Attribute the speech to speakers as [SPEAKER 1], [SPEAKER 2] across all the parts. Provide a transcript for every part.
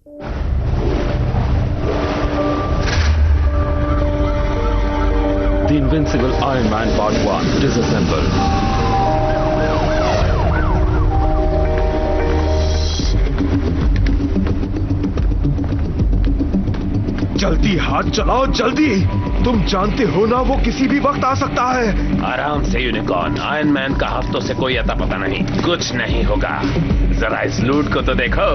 [SPEAKER 1] The Invincible Iron Man Part 1 disassembled.
[SPEAKER 2] जल्दी हाथ चलाओ जल्दी। तुम जानते हो ना वो किसी भी वक्त आ सकता है।
[SPEAKER 3] आराम से यूनिकॉर्न, आयरन मैन का हफ्तों से कोई अता पता नहीं, कुछ नहीं होगा। जरा इस लूट को तो देखो।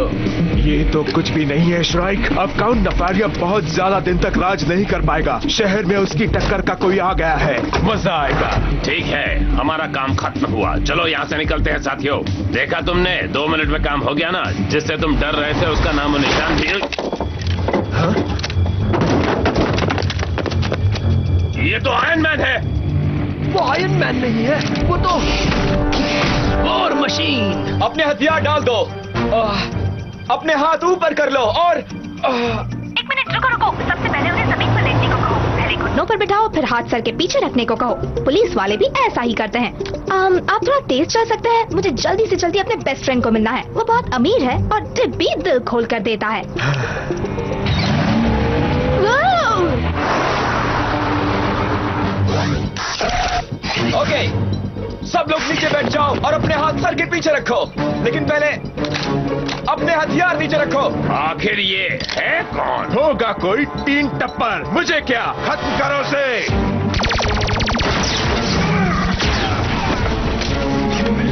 [SPEAKER 2] ये तो कुछ भी नहीं है श्राइक। अब काउंट नफारिया बहुत ज्यादा दिन तक राज नहीं कर पाएगा। शहर में उसकी टक्कर का कोई आ गया है, मजा आएगा।
[SPEAKER 3] ठीक है, हमारा काम खत्म हुआ, चलो यहाँ से निकलते हैं साथियों। देखा तुमने, 2 मिनट में काम हो गया ना। जिससे तुम डर रहे थे उसका नामो निशान भी।
[SPEAKER 2] हाँ?
[SPEAKER 3] ये तो आयरन मैन है।
[SPEAKER 4] वो आयरन मैन नहीं है, वो तो और मशीन।
[SPEAKER 5] अपने हथियार डाल दो। अपने हाथ ऊपर कर लो और
[SPEAKER 6] 1 मिनट रुको। सबसे पहले उन्हें जमीन पर लेटने को कहो, पहले घुटनों पर बिठाओ, फिर हाथ सर के पीछे रखने को कहो। पुलिस वाले भी ऐसा ही करते हैं। आप थोड़ा तेज चल सकते हैं? मुझे जल्दी से जल्दी अपने बेस्ट फ्रेंड को मिलना है। वो बहुत अमीर है और टिप भी दिल खोल कर देता है।
[SPEAKER 5] ओके, सब लोग नीचे बैठ जाओ और अपने हाथ सर के पीछे रखो। लेकिन पहले अपने हथियार नीचे रखो।
[SPEAKER 3] आखिर ये है कौन?
[SPEAKER 2] होगा कोई 3 टप्पर। मुझे क्या, खत्म करो से।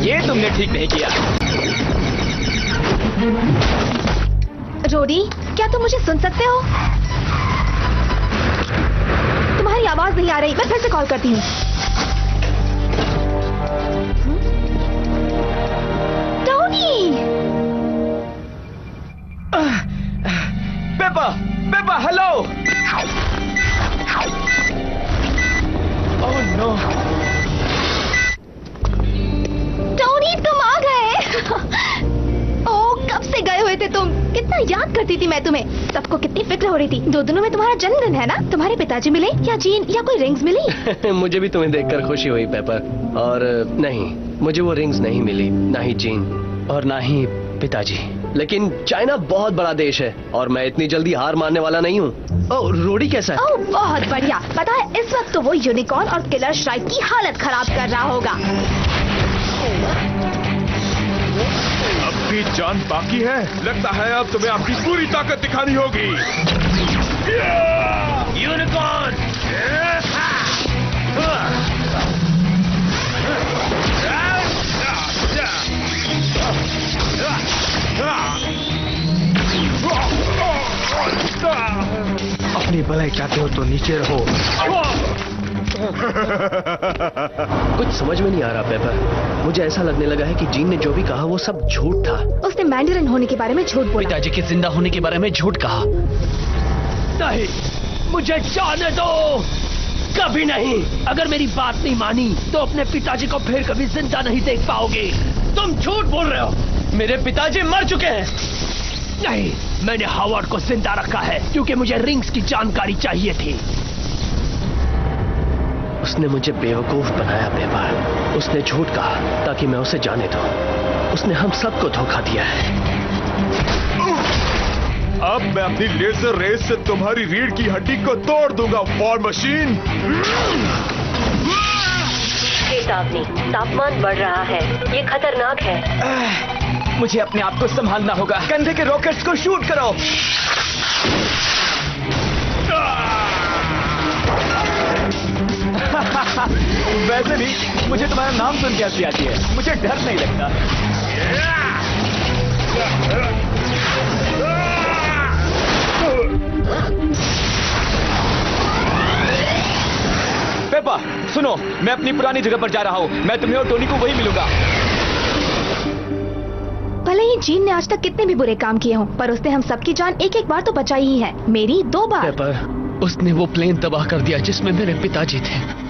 [SPEAKER 5] ये तुमने ठीक नहीं किया।
[SPEAKER 6] रोडी, क्या तुम मुझे सुन सकते हो? तुम्हारी आवाज नहीं आ रही, मैं फिर से कॉल करती हूँ।
[SPEAKER 5] Peppa, hello. Oh no.
[SPEAKER 6] Tony, तुम आ गए। ओह, कब से गए हुए थे तुम? कितना याद करती थी मैं तुम्हें। सबको कितनी फिक्र हो रही थी। 2 दिनों में तुम्हारा जन्मदिन है ना? तुम्हारे पिताजी मिले या जीन या कोई रिंग्स मिली?
[SPEAKER 4] मुझे भी तुम्हें देखकर खुशी हुई पेपर। और नहीं, मुझे वो रिंग्स नहीं मिली, ना ही जीन और ना ही पिताजी। लेकिन चाइना बहुत बड़ा देश है और मैं इतनी जल्दी हार मानने वाला नहीं हूँ। ओह, रोडी कैसा है?
[SPEAKER 6] ओह, बहुत बढ़िया। पता है, इस वक्त तो वो यूनिकॉर्न और किलर श्राइक की हालत खराब कर रहा होगा।
[SPEAKER 2] अब भी जान बाकी है। लगता है अब तुम्हें अपनी पूरी ताकत दिखानी होगी।
[SPEAKER 3] यूनिकॉर्न!
[SPEAKER 2] अपनी भलाई चाहते हो तो नीचे रहो।
[SPEAKER 4] कुछ समझ में नहीं आ रहा पेपर। मुझे ऐसा लगने लगा है कि जीन ने जो भी कहा वो सब झूठ था।
[SPEAKER 6] उसने मैंडरिन होने के बारे में झूठ बोला।
[SPEAKER 4] पिताजी के जिंदा होने के बारे में झूठ कहा। नहीं, मुझे जाने दो। कभी नहीं। अगर मेरी बात नहीं मानी तो अपने पिताजी को फिर कभी जिंदा नहीं देख पाओगे। तुम झूठ बोल रहे हो। मेरे पिताजी मर चुके हैं। नहीं, मैंने हावर्ड को जिंदा रखा है क्योंकि मुझे रिंग्स की जानकारी चाहिए थी। उसने मुझे बेवकूफ बनाया पेपर। उसने झूठ कहा ताकि मैं उसे जाने दूं। उसने हम सबको धोखा दिया है।
[SPEAKER 2] अब मैं अपनी लेजर रेस से तुम्हारी रीढ़ की हड्डी को तोड़ दूंगा, वॉर मशीन।
[SPEAKER 7] चेतावनी, तापमान बढ़ रहा है, ये खतरनाक है।
[SPEAKER 5] मुझे अपने आप को संभालना होगा। कंधे के रॉकेट्स को शूट करो। वैसे भी मुझे तुम्हारा नाम सुन के हंसी आती है। मुझे डर नहीं लगता। पेपा, सुनो, मैं अपनी पुरानी जगह पर जा रहा हूँ। मैं तुम्हें और टोनी को वही मिलूंगा।
[SPEAKER 6] भले ही जीन ने आज तक कितने भी बुरे काम किए हों, पर उसने हम सबकी जान एक बार तो बचाई ही है। मेरी 2 बार।
[SPEAKER 4] पेपर, उसने वो प्लेन तबाह कर दिया जिसमें मेरे पिताजी थे।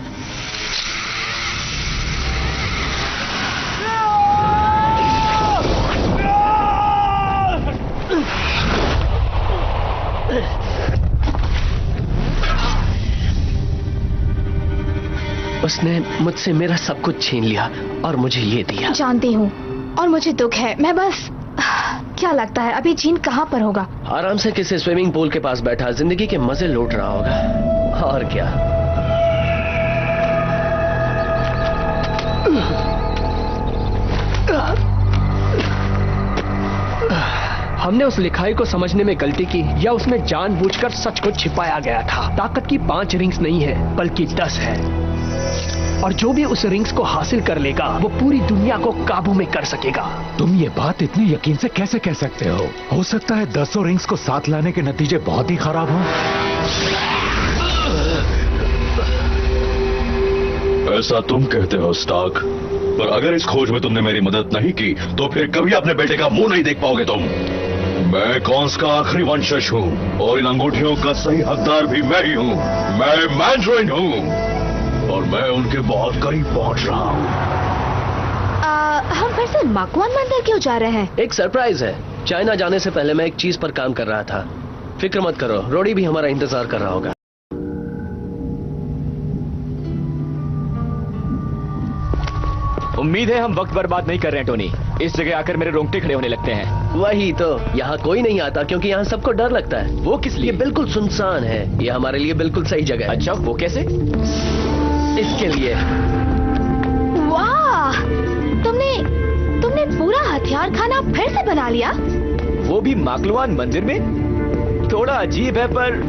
[SPEAKER 4] उसने मुझसे मेरा सब कुछ छीन लिया और मुझे ये दिया।
[SPEAKER 6] जानती हूँ और मुझे दुख है। मैं बस क्या लगता है अभी जीन कहाँ पर होगा?
[SPEAKER 4] आराम से किसी स्विमिंग पूल के पास बैठा जिंदगी के मजे लूट रहा होगा, और क्या। हमने उस लिखाई को समझने में गलती की, या उसमें जानबूझकर सच को छिपाया गया था। ताकत की 5 रिंग्स नहीं है बल्कि 10 है, और जो भी उस रिंग्स को हासिल कर लेगा वो पूरी दुनिया को काबू में कर सकेगा।
[SPEAKER 2] तुम ये बात इतनी यकीन से कैसे कह सकते हो सकता है 10 रिंग्स को साथ लाने के नतीजे बहुत ही खराब हों।
[SPEAKER 8] ऐसा तुम कहते हो स्टार्क, पर अगर इस खोज में तुमने मेरी मदद नहीं की तो फिर कभी अपने बेटे का मुंह नहीं देख पाओगे तुम। मैं कॉन्स का आखिरी वंशज हूँ और इन अंगूठियों का सही हकदार भी मैं ही हूँ। मैं मैंड्रिन हूँ और मैं उनके बहुत करीब पहुँच रहा हूँ।
[SPEAKER 6] हम फिर से मकवान मंदिर क्यों जा रहे हैं?
[SPEAKER 4] एक सरप्राइज है। चाइना जाने से पहले मैं एक चीज पर काम कर रहा था। फिक्र मत करो, रोडी भी हमारा इंतजार कर रहा होगा।
[SPEAKER 5] उम्मीद है हम वक्त बर्बाद नहीं कर रहे हैं टोनी। इस जगह आकर मेरे रोंगटे खड़े होने लगते हैं।
[SPEAKER 4] वही तो, यहाँ कोई नहीं आता क्योंकि यहाँ सबको डर लगता है।
[SPEAKER 5] वो किस लिए?
[SPEAKER 4] ये बिल्कुल सुनसान है, ये हमारे लिए बिल्कुल सही जगह है।
[SPEAKER 5] अच्छा, वो कैसे?
[SPEAKER 4] इसके लिए।
[SPEAKER 6] वाह, तुमने पूरा हथियार खाना फिर से बना लिया?
[SPEAKER 5] वो भी माकलुआन मंदिर में? थोड़ा अजीब है पर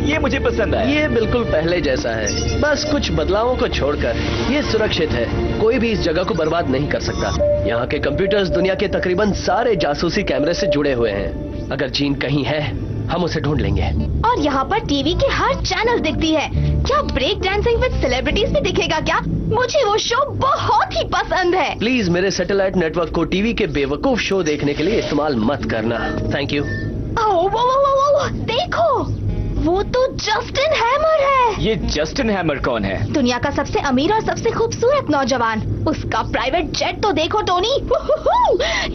[SPEAKER 5] ये मुझे पसंद है।
[SPEAKER 4] ये बिल्कुल पहले जैसा है, बस कुछ बदलावों को छोड़कर। ये सुरक्षित है, कोई भी इस जगह को बर्बाद नहीं कर सकता। यहाँ के कंप्यूटर्स दुनिया के तकरीबन सारे जासूसी कैमरे से जुड़े हुए हैं। अगर जीन कहीं है हम उसे ढूंढ लेंगे।
[SPEAKER 6] और यहाँ पर टीवी के हर चैनल दिखती है। क्या ब्रेक डांसिंग विद सेलिब्रिटीज भी दिखेगा क्या? मुझे वो शो बहुत ही पसंद है।
[SPEAKER 4] प्लीज मेरे सैटेलाइट नेटवर्क को टीवी के बेवकूफ शो देखने के लिए इस्तेमाल मत करना। Thank you.
[SPEAKER 6] देखो, वो तो जस्टिन हैमर है।
[SPEAKER 5] ये जस्टिन हैमर कौन है?
[SPEAKER 6] दुनिया का सबसे अमीर और सबसे खूबसूरत नौजवान। उसका प्राइवेट जेट तो देखो टोनी।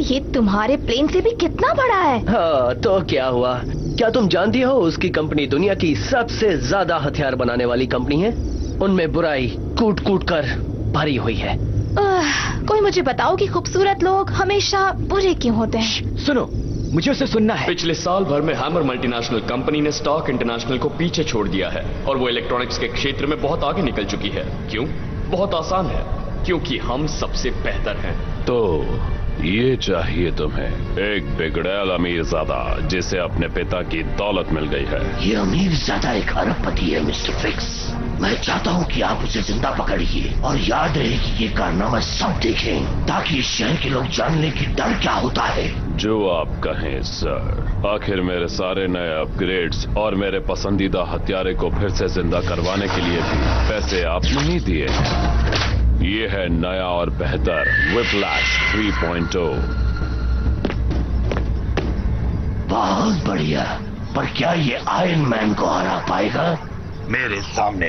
[SPEAKER 6] ये तुम्हारे प्लेन से भी कितना बड़ा है।
[SPEAKER 4] हाँ, तो क्या हुआ? क्या तुम जानती हो उसकी कंपनी दुनिया की सबसे ज्यादा हथियार बनाने वाली कंपनी है? उनमें बुराई कूट कूट कर भरी हुई है।
[SPEAKER 6] कोई मुझे बताओ कि खूबसूरत लोग हमेशा बुरे क्यों होते हैं?
[SPEAKER 5] सुनो, मुझे उसे सुनना है।
[SPEAKER 1] पिछले साल भर में हैमर मल्टीनेशनल कंपनी ने स्टॉक इंटरनेशनल को पीछे छोड़ दिया है और वो इलेक्ट्रॉनिक्स के क्षेत्र में बहुत आगे निकल चुकी है। क्यों? बहुत आसान है, क्योंकि हम सबसे बेहतर हैं।
[SPEAKER 3] तो ये चाहिए तुम्हें, एक बिगड़ैल अमीरजादा जिसे अपने पिता की दौलत मिल गई है।
[SPEAKER 9] ये अमीरजादा एक अरबपति है मिस्टर फिक्स। मैं चाहता हूँ कि आप उसे जिंदा पकड़िए और याद रहे कि ये कारनामा सब देखें, ताकि इस शहर के लोग जान लें कि डर क्या होता है।
[SPEAKER 3] जो आप कहें सर। आखिर मेरे सारे नए अपग्रेड्स और मेरे पसंदीदा हथियारे को फिर से जिंदा करवाने के लिए भी पैसे आपने ही दिए हैं। ये है नया और बेहतर व्हिप्लैश 3.0।
[SPEAKER 9] बहुत बढ़िया, पर क्या ये आयरन मैन को हरा पाएगा? मेरे सामने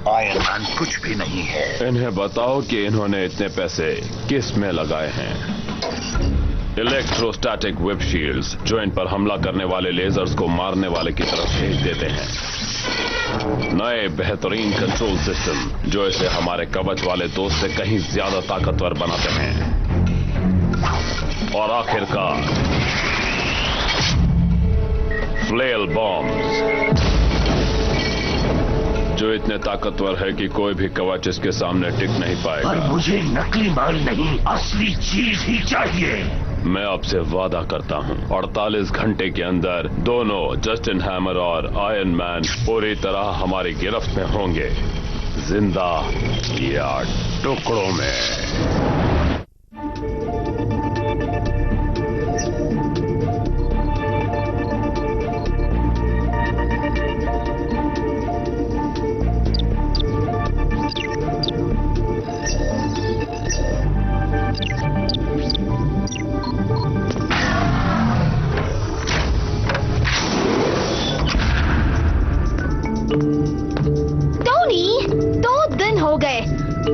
[SPEAKER 9] आयरन मैन कुछ भी नहीं है।
[SPEAKER 3] इन्हें बताओ कि इन्होंने इतने पैसे किस में लगाए हैं। इलेक्ट्रोस्टैटिक व्हिप शील्ड्स जो इन पर हमला करने वाले लेजर्स को मारने वाले की तरफ भेज देते हैं। नए बेहतरीन कंट्रोल सिस्टम जो इसे हमारे कवच वाले दोस्त से कहीं ज्यादा ताकतवर बनाते हैं। और आखिरकार फ्लेल बॉम्ब्स जो इतने ताकतवर है कि कोई भी कवच इसके सामने टिक नहीं पाएगा।
[SPEAKER 9] पर मुझे नकली माल नहीं, असली चीज ही चाहिए।
[SPEAKER 3] मैं आपसे वादा करता हूं 48 घंटे के अंदर दोनों जस्टिन हैमर और आयरन मैन पूरी तरह हमारी गिरफ्त में होंगे, जिंदा या टुकड़ों में।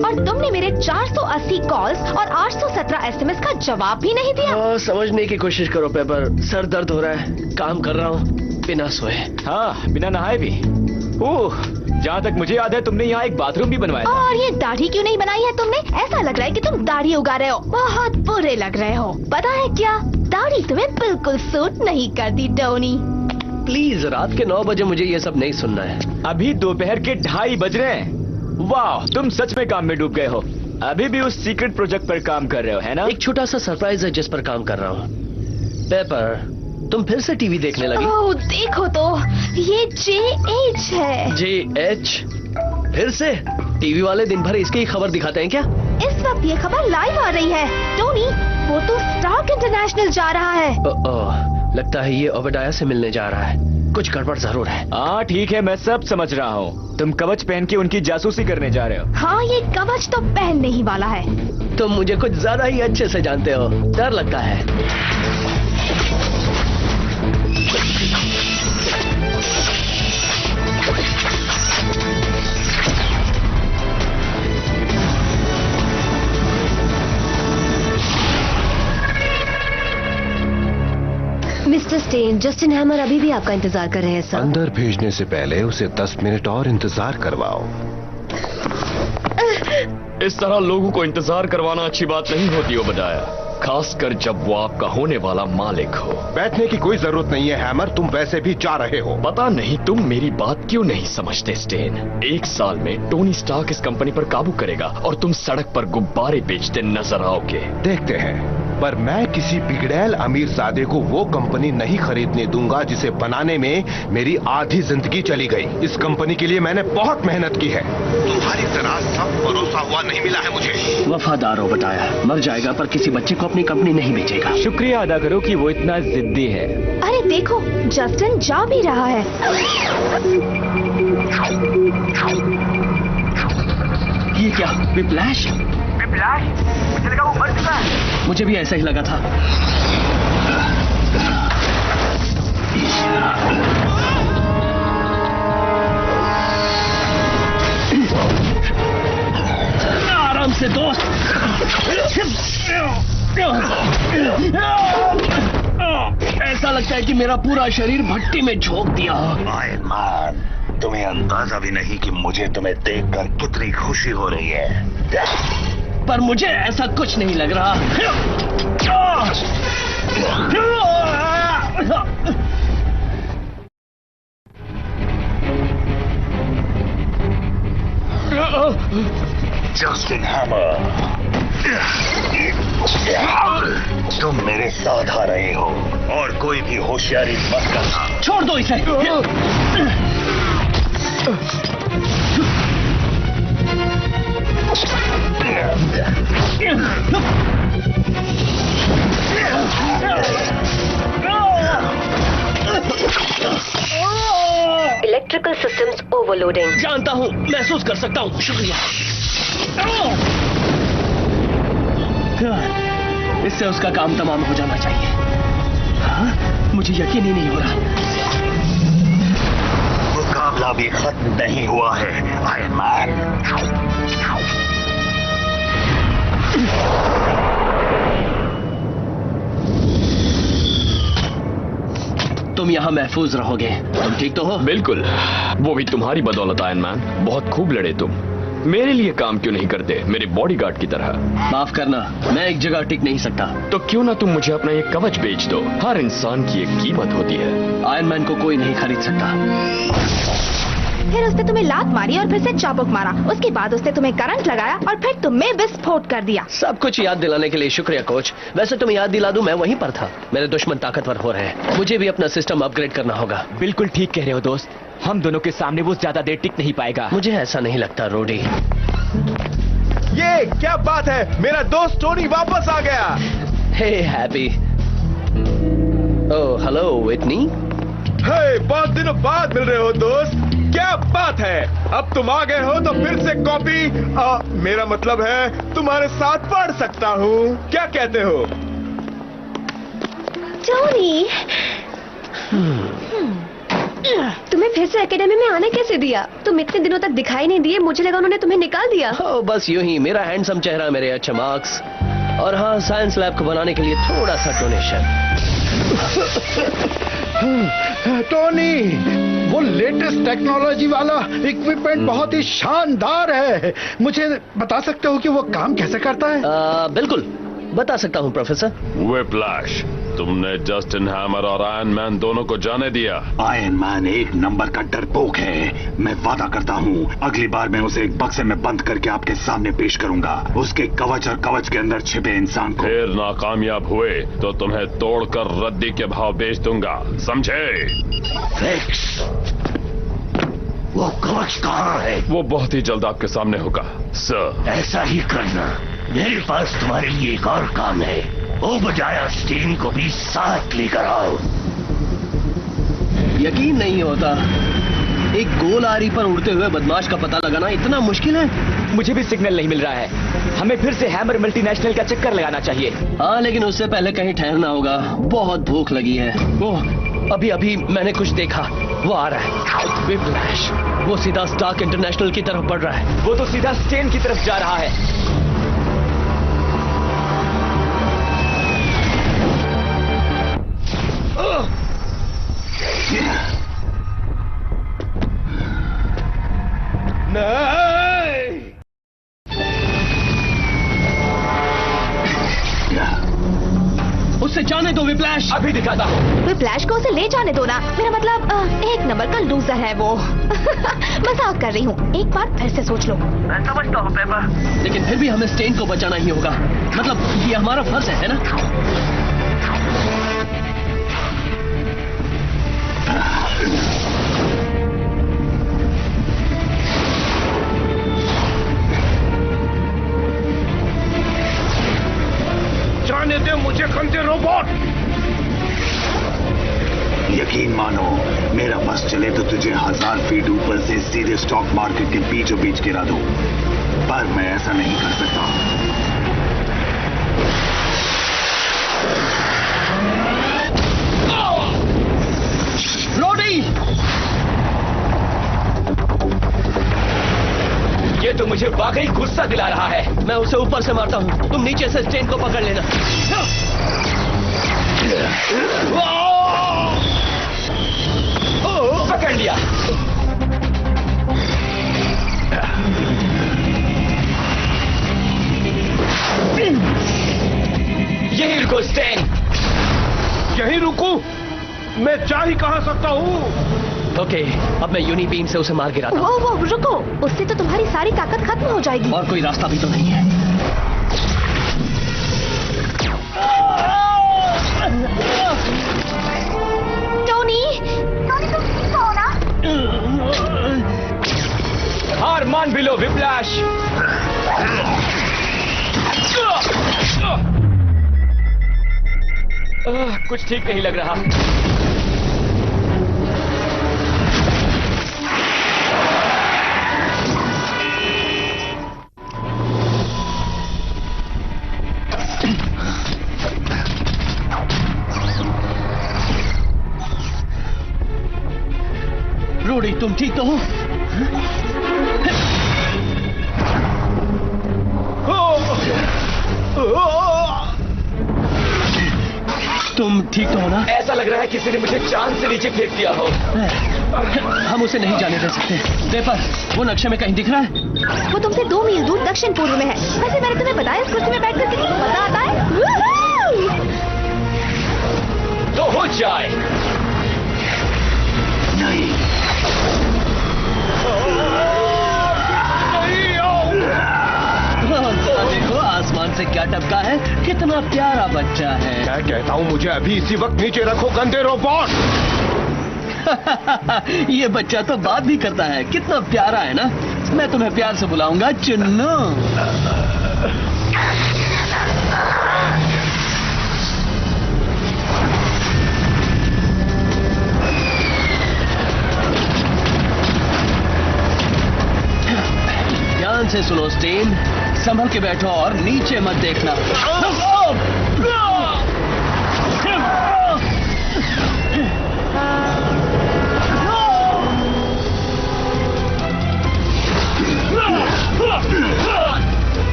[SPEAKER 6] और तुमने मेरे 480 कॉल्स और 817 एसएमएस का जवाब भी नहीं दिया।
[SPEAKER 4] समझने की कोशिश करो पेपर, सर दर्द हो रहा है, काम कर रहा हूँ बिना सोए।
[SPEAKER 5] हाँ, बिना नहाए भी। ओह, जहाँ तक मुझे याद है तुमने यहाँ एक बाथरूम भी बनवाया था।
[SPEAKER 6] और ये दाढ़ी क्यों नहीं बनाई है तुमने? ऐसा लग रहा है कि तुम दाढ़ी उगा रहे हो। बहुत बुरे लग रहे हो। पता है क्या, दाढ़ी तुम्हें बिल्कुल सूट नहीं करती टोनी।
[SPEAKER 4] प्लीज, रात के 9 बजे मुझे ये सब नहीं सुनना है।
[SPEAKER 5] अभी दोपहर के 2:30 बज रहे हैं। वाह, तुम सच में काम में डूब गए हो। अभी भी उस सीक्रेट प्रोजेक्ट पर काम कर रहे हो, है ना?
[SPEAKER 4] एक छोटा सा सरप्राइज है जिस पर काम कर रहा हूँ। पेपर, तुम फिर से टीवी देखने लगी?
[SPEAKER 6] ओह, देखो तो, ये JH है।
[SPEAKER 4] JH? फिर से? टीवी वाले दिन भर इसकी ही खबर दिखाते हैं क्या?
[SPEAKER 6] इस वक्त ये खबर लाइव आ रही है। टोनी, वो तो स्टार्क इंटरनेशनल जा रहा है।
[SPEAKER 4] लगता है ये ओबेडाया से मिलने जा रहा है। कुछ गड़बड़ जरूर है।
[SPEAKER 5] हाँ ठीक है, मैं सब समझ रहा हूँ। तुम कवच पहन के उनकी जासूसी करने जा रहे हो।
[SPEAKER 6] हाँ, ये कवच तो पहनने ही वाला है।
[SPEAKER 4] तुम मुझे कुछ ज्यादा ही अच्छे से जानते हो। डर लगता है।
[SPEAKER 7] मिस्टर स्टेन, जस्टिन हैमर अभी भी आपका इंतजार कर रहे हैं सर।
[SPEAKER 2] अंदर भेजने से पहले उसे 10 मिनट और इंतजार करवाओ।
[SPEAKER 1] इस तरह लोगों को इंतजार करवाना अच्छी बात नहीं होती हो बताया, खासकर जब वो आपका होने वाला मालिक हो।
[SPEAKER 2] बैठने की कोई जरूरत नहीं है हैमर, तुम वैसे भी जा रहे हो।
[SPEAKER 1] पता नहीं तुम मेरी बात क्यों नहीं समझते स्टेन। 1 साल में टोनी स्टार्क इस कंपनी पर काबू करेगा और तुम सड़क पर गुब्बारे बेचते नजर आओगे।
[SPEAKER 2] देखते हैं, पर मैं किसी बिगड़ैल अमीरजादे को वो कंपनी नहीं खरीदने दूंगा जिसे बनाने में मेरी आधी जिंदगी चली गई। इस कंपनी के लिए मैंने बहुत मेहनत की है। तुम्हारी तरह सब भरोसा हुआ नहीं मिला है मुझे।
[SPEAKER 4] वफादार हो बताया, मर जाएगा पर किसी बच्चे को अपनी कंपनी नहीं बेचेगा।
[SPEAKER 5] शुक्रिया अदा करो कि वो इतना जिद्दी है।
[SPEAKER 6] अरे देखो, जस्टिन जा भी रहा है।
[SPEAKER 4] ये क्या, विप्लैश?
[SPEAKER 5] मुझे लगा वो मर चुका है।
[SPEAKER 4] मुझे भी ऐसा ही लगा था। आराम से दोस्त। ऐसा लगता है कि मेरा पूरा शरीर भट्टी में झोंक दिया।
[SPEAKER 9] आयरन मैन, तुम्हें अंदाजा भी नहीं कि मुझे तुम्हें देखकर कितनी खुशी हो रही है।
[SPEAKER 4] पर मुझे ऐसा कुछ नहीं लग रहा।
[SPEAKER 9] जस्टिन हैमर, तुम मेरे साथ आ रहे हो और कोई भी होशियारी मत करना।
[SPEAKER 4] छोड़ दो इसे।
[SPEAKER 7] Electrical systems overloading.
[SPEAKER 4] जानता हूँ, महसूस कर सकता हूँ। शुक्रिया। इससे उसका काम तमाम हो जाना चाहिए। हाँ? मुझे यकीन ही नहीं हो रहा।
[SPEAKER 9] मुकाबला भी खत्म नहीं हुआ है आयरन मैन।
[SPEAKER 4] तुम यहाँ महफूज रहोगे। तुम ठीक तो हो?
[SPEAKER 1] बिल्कुल, वो भी तुम्हारी बदौलत आयरन मैन। बहुत खूब लड़े तुम। मेरे लिए काम क्यों नहीं करते, मेरे बॉडीगार्ड की तरह?
[SPEAKER 4] माफ करना, मैं एक जगह टिक नहीं सकता।
[SPEAKER 1] तो क्यों ना तुम मुझे अपना ये कवच बेच दो। हर इंसान की एक कीमत होती है।
[SPEAKER 4] आयरन मैन को कोई नहीं खरीद सकता।
[SPEAKER 6] फिर उसने तुम्हें लात मारी और फिर से चाबुक मारा। उसके बाद उसने तुम्हें करंट लगाया और फिर तुम्हें विस्फोट कर दिया।
[SPEAKER 4] सब कुछ याद दिलाने के लिए शुक्रिया कोच। वैसे तुम याद दिला दूं, मैं वहीं पर था। मेरे दुश्मन ताकतवर हो रहे हैं। मुझे भी अपना सिस्टम अपग्रेड करना होगा।
[SPEAKER 5] बिल्कुल ठीक कह रहे हो दोस्त। हम दोनों के सामने वो ज्यादा देर टिक नहीं पाएगा।
[SPEAKER 4] मुझे ऐसा नहीं लगता रोडी।
[SPEAKER 2] ये क्या बात है, मेरा दोस्त टोनी वापस आ गया।
[SPEAKER 4] Hey Happy. Oh hello Whitney.
[SPEAKER 2] Hey, बहुत दिनों बाद मिल रहे हो दोस्त। क्या बात है, अब तुम आ गए हो तो फिर से कॉपी, मेरा मतलब है तुम्हारे साथ पढ़ सकता हूँ। क्या कहते हो?
[SPEAKER 6] टोनी,
[SPEAKER 7] तुम्हें फिर से एकेडमी में आने कैसे दिया? तुम इतने दिनों तक दिखाई नहीं दिए, मुझे लगा उन्होंने तुम्हें निकाल दिया।
[SPEAKER 4] बस यूं ही, मेरा हैंडसम चेहरा, मेरे अच्छे मार्क्स और हाँ, साइंस लैब को बनाने के लिए थोड़ा सा डोनेशन।
[SPEAKER 2] टोनी,
[SPEAKER 4] वो
[SPEAKER 10] वो लेटेस्ट टेक्नोलॉजी वाला इक्विपमेंट बहुत ही शानदार है। मुझे बता सकते हो कि वो काम कैसे करता है?
[SPEAKER 4] बिल्कुल बता सकता हूँ प्रोफेसर।
[SPEAKER 3] व्हिप्लैश, तुमने जस्टिन हैमर और आयरन मैन दोनों को जाने दिया।
[SPEAKER 8] आयरन मैन एक नंबर का डरपोक है। मैं वादा करता हूँ अगली बार मैं उसे एक बक्से में बंद करके आपके सामने पेश करूंगा, उसके कवच और कवच के अंदर छिपे इंसान को।
[SPEAKER 3] फिर नाकामयाब हुए तो तुम्हें तोड़कर रद्दी के भाव बेच दूंगा, समझे?
[SPEAKER 9] फिक्स, वो कवच कहाँ है?
[SPEAKER 3] वो बहुत ही जल्द आपके सामने होगा सर।
[SPEAKER 9] ऐसा ही करना। मेरे पास तुम्हारे लिए एक और काम है। वो बजाया स्टेन को भी साथ लेकर आओ।
[SPEAKER 4] यकीन नहीं होता, एक गोल आरी पर उड़ते हुए बदमाश का पता लगाना इतना मुश्किल है।
[SPEAKER 5] मुझे भी सिग्नल नहीं मिल रहा है। हमें फिर से हैमर मल्टीनेशनल का चक्कर लगाना चाहिए।
[SPEAKER 4] हाँ, लेकिन उससे पहले कहीं ठहरना होगा। बहुत भूख लगी है। ओह, अभी मैंने कुछ देखा। वो आ रहा है। व्हिप्लैश, वो सीधा स्टार्क इंटरनेशनल की तरफ बढ़ रहा है।
[SPEAKER 5] वो तो सीधा स्टेन की तरफ जा रहा है।
[SPEAKER 4] उससे जाने दो व्हिप्लैश।
[SPEAKER 5] अभी दिखाता हूँ।
[SPEAKER 6] व्हिप्लैश को उसे ले जाने दो ना। मेरा मतलब एक नंबर का लूजर है वो। मजाक कर रही हूँ, एक बार फिर से सोच लो।
[SPEAKER 4] मैं समझता हूँ पेपर, लेकिन फिर भी हमें स्टेन को बचाना ही होगा। मतलब ये हमारा फर्ज है ना?
[SPEAKER 2] जाने दे मुझे गंदे रोबोट।
[SPEAKER 8] यकीन मानो, मेरा बस चले तो तुझे 1000 फीट ऊपर से सीधे स्टॉक मार्केट के बीचों बीच गिरा दूं, पर मैं ऐसा नहीं कर सकता।
[SPEAKER 4] रोडी,
[SPEAKER 5] ये तो मुझे वाकई गुस्सा दिला रहा है।
[SPEAKER 4] मैं उसे ऊपर से मारता हूँ, तुम नीचे से स्टेन को पकड़ लेना।
[SPEAKER 5] पकड़ लिया। यही रुको स्टेन।
[SPEAKER 2] यही रुकूं? मैं जा ही कहाँ सकता हूँ।
[SPEAKER 4] ओके, अब मैं यूनी बीम से उसे मार गिराता हूँ।
[SPEAKER 6] वो रुको, उससे तो तुम्हारी सारी ताकत खत्म हो जाएगी।
[SPEAKER 4] और कोई रास्ता भी तो नहीं है।
[SPEAKER 6] टोनी, तुम ठीक हो ना?
[SPEAKER 5] हार मान भी लो व्हिप्लैश। कुछ ठीक नहीं लग रहा।
[SPEAKER 4] रोडी, तुम ठीक तो हो? तुम ठीक तो हो ना?
[SPEAKER 5] ऐसा लग रहा है किसी ने मुझे चांद से नीचे फेंक दिया हो।
[SPEAKER 4] हम उसे नहीं जाने दे सकते। पेपर, वो नक्शे में कहीं दिख रहा है?
[SPEAKER 6] वो तुमसे 2 मील दूर दक्षिण पूर्व में है। वैसे मैंने तुम्हें बताया इस कुर्सी में बैठकर कितना मजा आता है।
[SPEAKER 5] तो हो जाए।
[SPEAKER 9] नहीं,
[SPEAKER 4] देखो आसमान से क्या टपका है, कितना प्यारा बच्चा है।
[SPEAKER 2] मैं कहता हूँ मुझे अभी इसी वक्त नीचे रखो गंदे रोबोट।
[SPEAKER 4] ये बच्चा तो बात भी करता है, कितना प्यारा है ना। मैं तुम्हें प्यार से बुलाऊंगा चुन्नू। ध्यान से सुनो स्टेन, संभल के बैठो और नीचे मत देखना।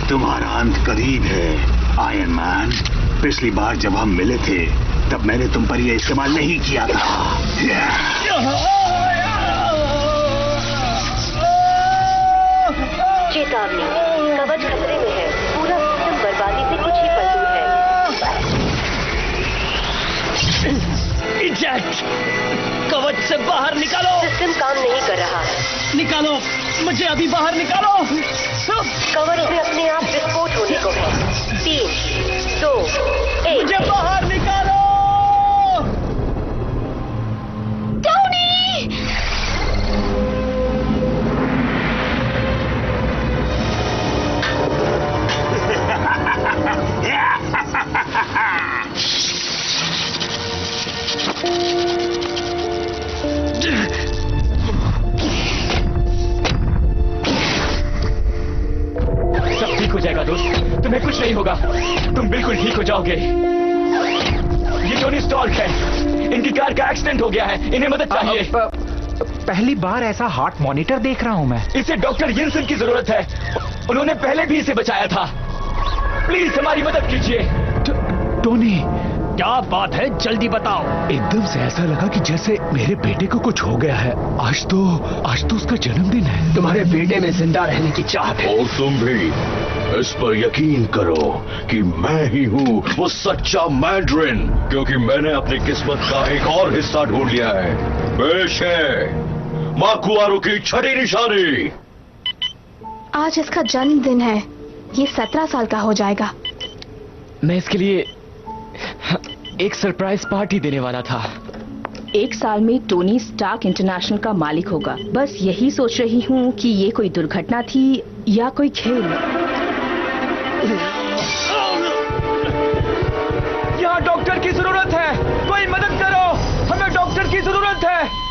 [SPEAKER 9] तुम्हारा अंत करीब है आयरन मैन। पिछली बार जब हम मिले थे तब मैंने तुम पर यह इस्तेमाल नहीं किया था।
[SPEAKER 7] चेतावनी, कवच खतरे में है। पूरा सिस्टम बर्बादी से कुछ ही पल दूर है।
[SPEAKER 4] इजेक्ट! कवच से बाहर निकालो।
[SPEAKER 7] सिस्टम काम नहीं कर रहा है।
[SPEAKER 4] निकालो, मुझे अभी बाहर निकालो।
[SPEAKER 7] कवच में अपने आप विस्फोट होने को है। 3, 2, 1।
[SPEAKER 4] मुझे बाहर निकालो।
[SPEAKER 6] टोनी!
[SPEAKER 1] सब ठीक हो जाएगा दोस्त, तुम्हें कुछ नहीं होगा, तुम बिल्कुल ठीक हो जाओगे। ये टोनी स्टार्क है, इनकी कार का एक्सीडेंट हो गया है, इन्हें मदद चाहिए।
[SPEAKER 11] पहली बार ऐसा हार्ट मॉनिटर देख रहा हूं मैं।
[SPEAKER 1] इसे डॉक्टर येंसन की जरूरत है, उन्होंने पहले भी इसे बचाया था। प्लीज हमारी मदद कीजिए।
[SPEAKER 11] टोनी,
[SPEAKER 4] क्या बात है, जल्दी बताओ।
[SPEAKER 11] एकदम से ऐसा लगा कि जैसे मेरे बेटे को कुछ हो गया है। आज तो उसका जन्मदिन है।
[SPEAKER 4] तुम्हारे बेटे में जिंदा रहने की चाहत है।
[SPEAKER 8] और तुम भी इस पर यकीन करो कि मैं ही हूँ वो सच्चा मैंड्रिन, क्योंकि मैंने अपनी किस्मत का एक और हिस्सा ढूंढ लिया है। पेश है माकुआरू की छठी निशानी।
[SPEAKER 6] आज इसका जन्मदिन है, ये 17 साल का हो जाएगा।
[SPEAKER 1] मैं इसके लिए एक सरप्राइज पार्टी देने वाला था।
[SPEAKER 12] 1 साल में टोनी स्टार्क इंटरनेशनल का मालिक होगा। बस यही सोच रही हूँ कि ये कोई दुर्घटना थी या कोई खेल।
[SPEAKER 5] यहाँ डॉक्टर की जरूरत है, कोई मदद करो, हमें डॉक्टर की जरूरत है।